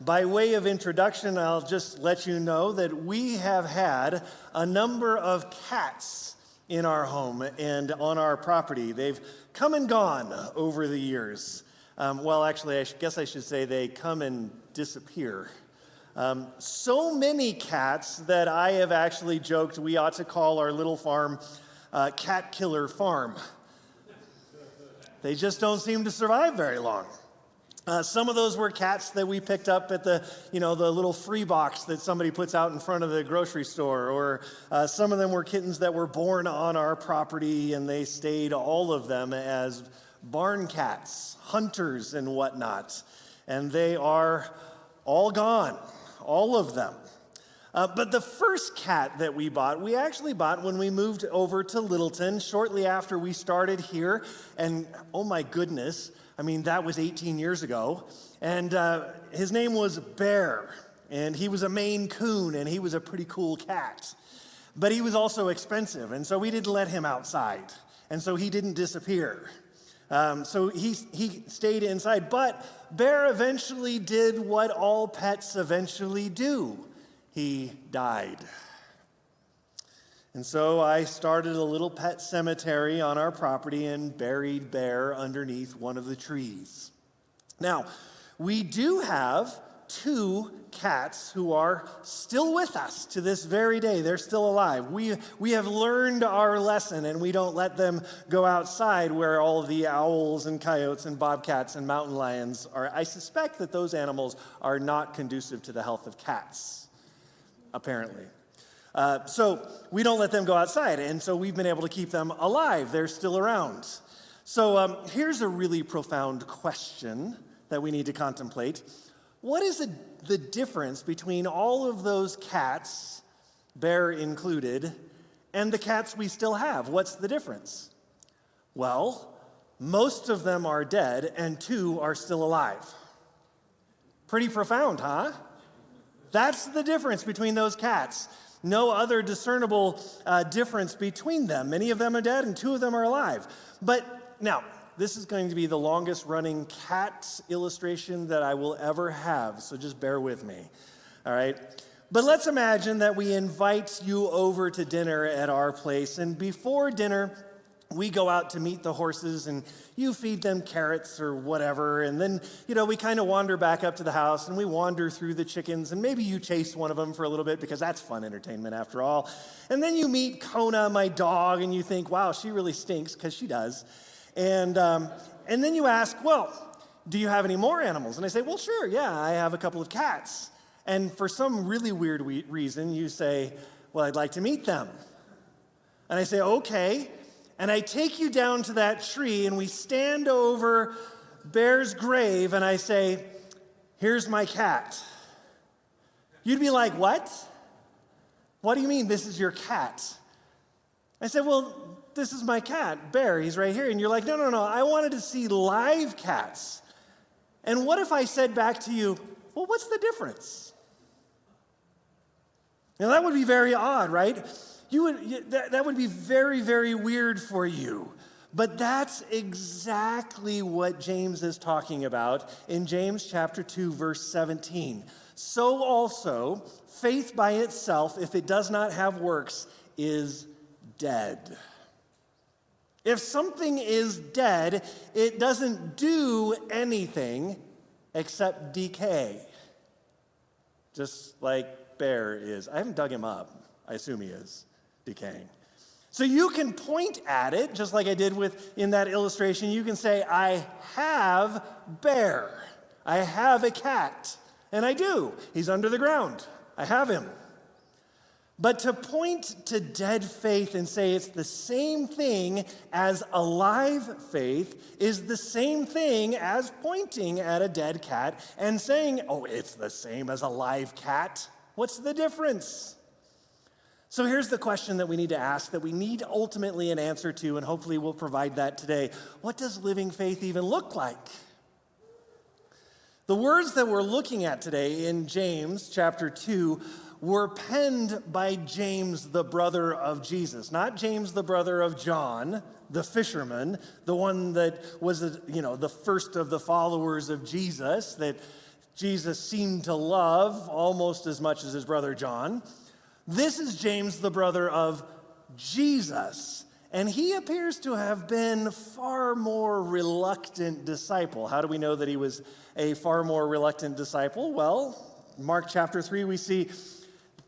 By way of introduction, I'll just let you know that we have had a number of cats in our home and on our property. They've come and gone over the years. Actually, I guess I should say they come and disappear. So many cats that I have actually joked we ought to call our little farm Cat Killer Farm. They just don't seem to survive very long. Some of those were cats that we picked up at the little free box that somebody puts out in front of the grocery store, or some of them were kittens that were born on our property, and they stayed, all of them, as barn cats, hunters and whatnot. And they are all gone, all of them. But the first cat that we actually bought when we moved over to Littleton shortly after we started here. And oh my goodness, that was 18 years ago. And his name was Bear. And he was a Maine Coon, and he was a pretty cool cat. But he was also expensive, and so we didn't let him outside. And so he didn't disappear. So he stayed inside. But Bear eventually did what all pets eventually do. He died. And so I started a little pet cemetery on our property and buried Bear underneath one of the trees. Now, we do have 2 cats who are still with us to this very day. They're still alive. We have learned our lesson, and we don't let them go outside where all the owls and coyotes and bobcats and mountain lions are. I suspect that those animals are not conducive to the health of cats, apparently. So we don't let them go outside, and so we've been able to keep them alive. They're still around. So here's a really profound question that we need to contemplate. What is the difference between all of those cats, Bear included, and the cats we still have? What's the difference? Well, most of them are dead, and 2 are still alive. Pretty profound, huh? That's the difference between those cats. No other discernible difference between them. Many of them are dead and 2 of them are alive. But now, this is going to be the longest running cat illustration that I will ever have, so just bear with me, all right? But let's imagine that we invite you over to dinner at our place, and before dinner, we go out to meet the horses, and you feed them carrots or whatever, and then, we kind of wander back up to the house, and we wander through the chickens, and maybe you chase one of them for a little bit, because that's fun entertainment after all. And then you meet Kona, my dog, and you think, wow, she really stinks, because she does. And then you ask, well, do you have any more animals? And I say, well, sure, yeah, I have a couple of cats. And for some really weird reason, you say, well, I'd like to meet them. And I say, okay. And I take you down to that tree, and we stand over Bear's grave, and I say, here's my cat. You'd be like, what? What do you mean this is your cat? I said, well, this is my cat, Bear. He's right here. And you're like, no, I wanted to see live cats. And what if I said back to you, well, what's the difference? Now, that would be very odd, right? That would be very, very weird for you. But that's exactly what James is talking about in James chapter 2, verse 17. So also, faith by itself, if it does not have works, is dead. If something is dead, it doesn't do anything except decay. Just like Bear is. I haven't dug him up. I assume he is decaying. So you can point at it, just like I did in that illustration. You can say, I have Bear. I have a cat. And I do. He's under the ground. I have him. But to point to dead faith and say it's the same thing as alive faith is the same thing as pointing at a dead cat and saying, oh, it's the same as a live cat. What's the difference? So here's the question that we need to ask, that we need ultimately an answer to, and hopefully we'll provide that today. What does living faith even look like? The words that we're looking at today in James chapter 2 were penned by James, the brother of Jesus. Not James, the brother of John, the fisherman, the one that was the first of the followers of Jesus, that Jesus seemed to love almost as much as his brother John. This is James, the brother of Jesus, and he appears to have been far more reluctant disciple. How do we know that he was a far more reluctant disciple? Well, Mark chapter 3, we see,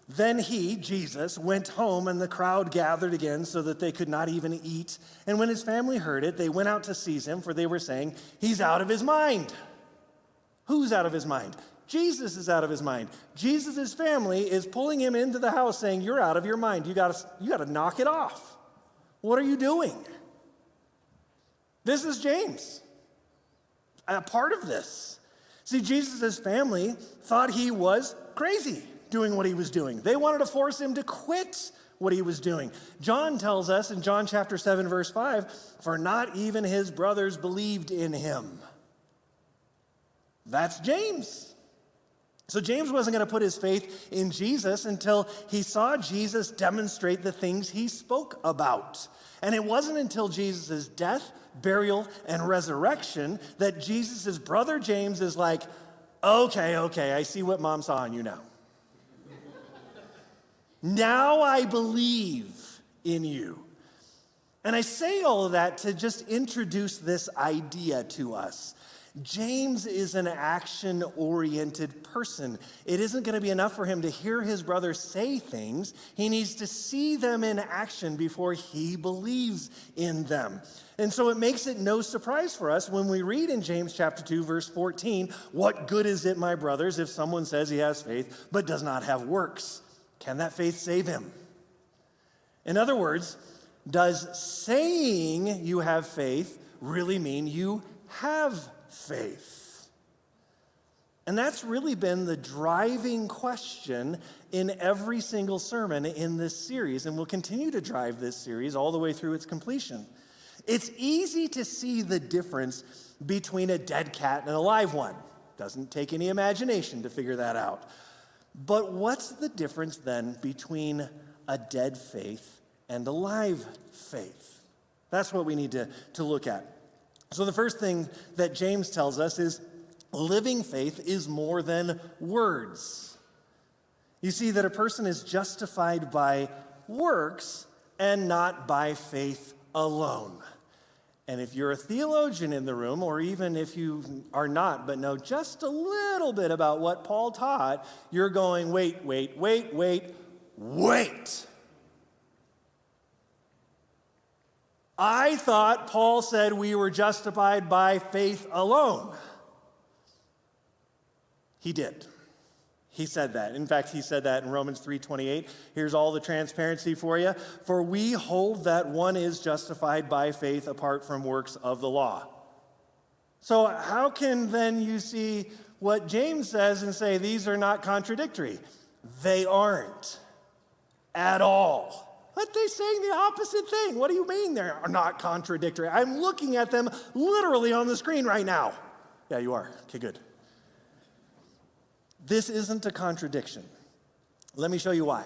then he, Jesus, went home, and the crowd gathered again so that they could not even eat. And when his family heard it, they went out to seize him, for they were saying, he's out of his mind. Who's out of his mind? Jesus is out of his mind. Jesus' family is pulling him into the house saying, you're out of your mind. You gotta knock it off. What are you doing? This is James, a part of this. See, Jesus' family thought he was crazy doing what he was doing. They wanted to force him to quit what he was doing. John tells us in John chapter 7, verse 5, for not even his brothers believed in him. That's James. So James wasn't going to put his faith in Jesus until he saw Jesus demonstrate the things he spoke about. And it wasn't until Jesus' death, burial, and resurrection that Jesus' brother James is like, okay, I see what mom saw in you now. Now I believe in you. And I say all of that to just introduce this idea to us. James is an action-oriented person. It isn't going to be enough for him to hear his brother say things. He needs to see them in action before he believes in them. And so it makes it no surprise for us when we read in James chapter 2, verse 14, what good is it, my brothers, if someone says he has faith but does not have works? Can that faith save him? In other words, does saying you have faith really mean you have faith? And that's really been the driving question in every single sermon in this series, and will continue to drive this series all the way through its completion. It's easy to see the difference between a dead cat and a live one. Doesn't take any imagination to figure that out. But what's the difference then between a dead faith and a live faith? That's what we need to look at. So the first thing that James tells us is living faith is more than words. You see that a person is justified by works and not by faith alone. And if you're a theologian in the room, or even if you are not, but know just a little bit about what Paul taught, you're going, wait. I thought Paul said we were justified by faith alone. He did. He said that. In fact, he said that in Romans 3:28. Here's all the transparency for you. For we hold that one is justified by faith apart from works of the law. So how can then you see what James says and say these are not contradictory? They aren't at all. But they're saying the opposite thing. What do you mean they are not contradictory? I'm looking at them literally on the screen right now. Yeah, you are. Okay, good. This isn't a contradiction. Let me show you why.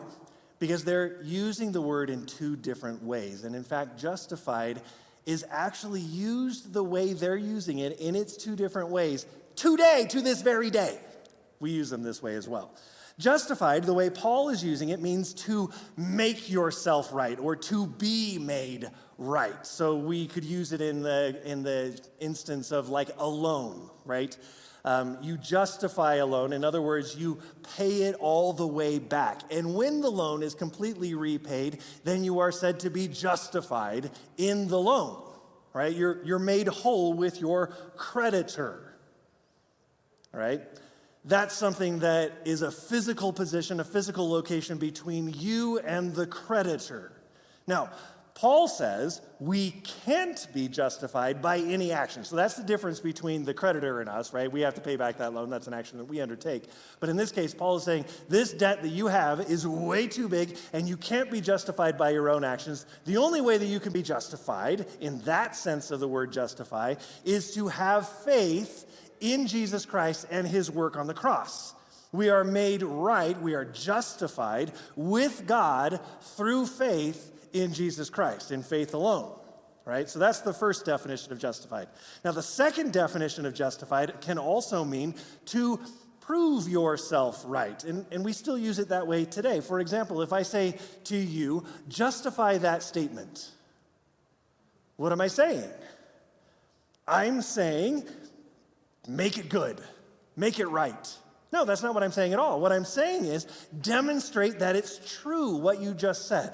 Because they're using the word in two different ways. And in fact, justified is actually used the way they're using it in its two different ways. Today, to this very day, we use them this way as well. Justified, the way Paul is using it, means to make yourself right or to be made right. So we could use it in the instance of like a loan, right? You justify a loan. In other words, you pay it all the way back. And when the loan is completely repaid, then you are said to be justified in the loan, right? You're made whole with your creditor, right? That's something that is a physical position, a physical location between you and the creditor. Now, Paul says we can't be justified by any action. So that's the difference between the creditor and us, right? We have to pay back that loan. That's an action that we undertake. But in this case, Paul is saying this debt that you have is way too big and you can't be justified by your own actions. The only way that you can be justified, in that sense of the word justify, is to have faith in Jesus Christ and his work on the cross. We are made right, we are justified with God through faith in Jesus Christ, in faith alone, right? So that's the first definition of justified. Now, the second definition of justified can also mean to prove yourself right. And we still use it that way today. For example, if I say to you, justify that statement, what am I saying? I'm saying, make it good, make it right. No, that's not what I'm saying at all. What I'm saying is, demonstrate that it's true what you just said.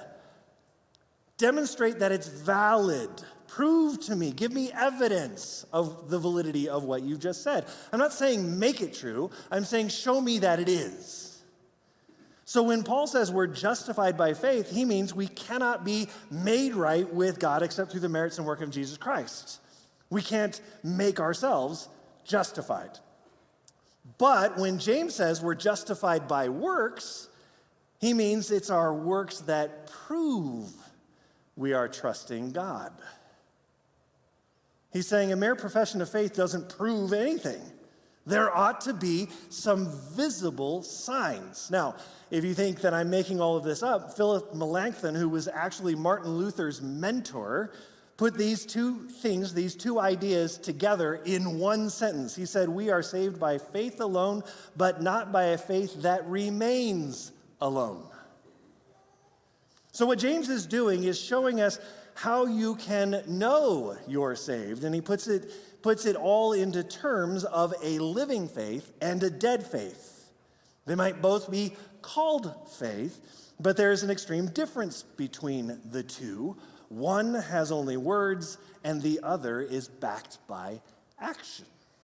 Demonstrate that it's valid. Prove to me, give me evidence of the validity of what you just said. I'm not saying make it true. I'm saying show me that it is. So when Paul says we're justified by faith, he means we cannot be made right with God except through the merits and work of Jesus Christ. We can't make ourselves justified. But when James says we're justified by works, he means it's our works that prove we are trusting God. He's saying a mere profession of faith doesn't prove anything. There ought to be some visible signs. Now, if you think that I'm making all of this up, Philip Melanchthon, who was actually Martin Luther's mentor, put these two things, these two ideas together in one sentence. He said, we are saved by faith alone, but not by a faith that remains alone. So what James is doing is showing us how you can know you're saved. And he puts it all into terms of a living faith and a dead faith. They might both be called faith, but there's an extreme difference between the two. One has only words, and the other is backed by action.